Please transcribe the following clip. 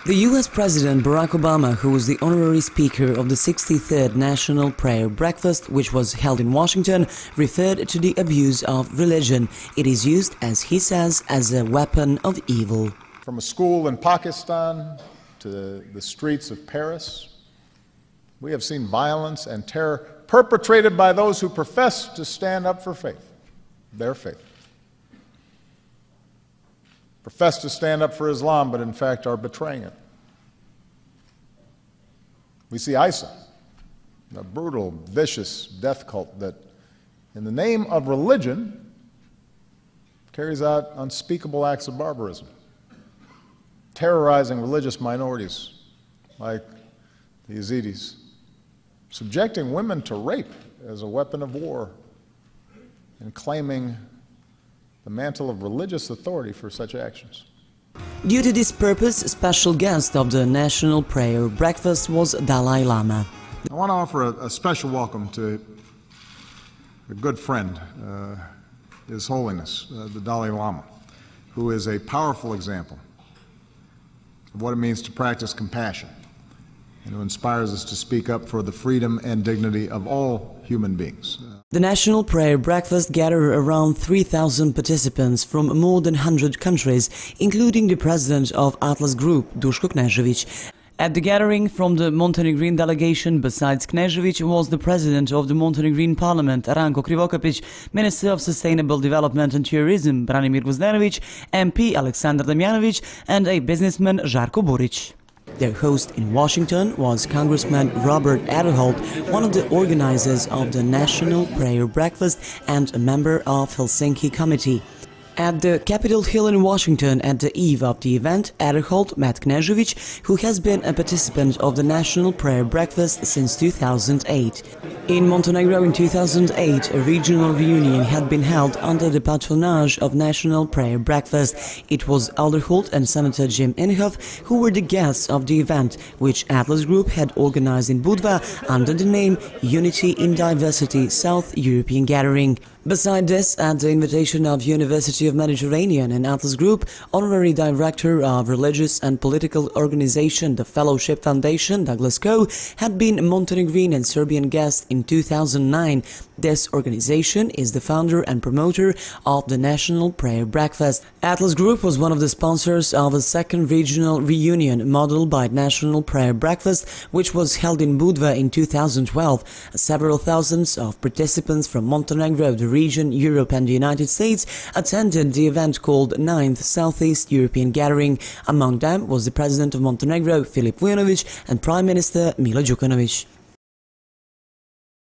The US President Barack Obama, who was the honorary speaker of the 63rd National Prayer Breakfast, which was held in Washington, referred to the abuse of religion. It is used, as he says, as a weapon of evil. From a school in Pakistan to the streets of Paris, we have seen violence and terror perpetrated by those who profess to stand up for faith, their faith. Profess to stand up for Islam, but in fact are betraying it. We see ISIL, a brutal, vicious death cult that, in the name of religion, carries out unspeakable acts of barbarism, terrorizing religious minorities like the Yazidis, subjecting women to rape as a weapon of war, and claiming the mantle of religious authority for such actions. Due to this purpose, special guest of the National Prayer Breakfast was Dalai Lama. I want to offer a special welcome to a good friend, His Holiness, the Dalai Lama, who is a powerful example of what it means to practice compassion and who inspires us to speak up for the freedom and dignity of all human beings. The National Prayer Breakfast gathered around 3,000 participants from more than 100 countries, including the president of Atlas Group, Dusko Knezevic. At the gathering from the Montenegrin delegation, besides Knezevic, was the president of the Montenegrin parliament, Ranko Krivokapic, Minister of Sustainable Development and Tourism, Branimir Gvozdenovic, MP Aleksandar Damjanovic, and a businessman, Žarko Buric. Their host in Washington was Congressman Robert Aderholt, one of the organizers of the National Prayer Breakfast and a member of Helsinki Committee. At the Capitol Hill in Washington at the eve of the event, Aderholt met Knezevic, who has been a participant of the National Prayer Breakfast since 2008. In Montenegro in 2008, a regional reunion had been held under the patronage of National Prayer Breakfast. It was Aderholt and Senator Jim Inhofe who were the guests of the event, which Atlas Group had organized in Budva under the name Unity in Diversity South European Gathering. Beside this, at the invitation of University of Mediterranean and Atlas Group, Honorary Director of Religious and Political Organization, the Fellowship Foundation, Daglas had been a Montenegrin and Serbian guest in 2009. This organization is the founder and promoter of the National Prayer Breakfast. Atlas Group was one of the sponsors of a second regional reunion modeled by National Prayer Breakfast, which was held in Budva in 2012. Several thousands of participants from Montenegro, the region, Europe and the United States attended the event called 9th Southeast European Gathering. Among them was the President of Montenegro, Filip Vujanovic, and Prime Minister Milo Đukanovic.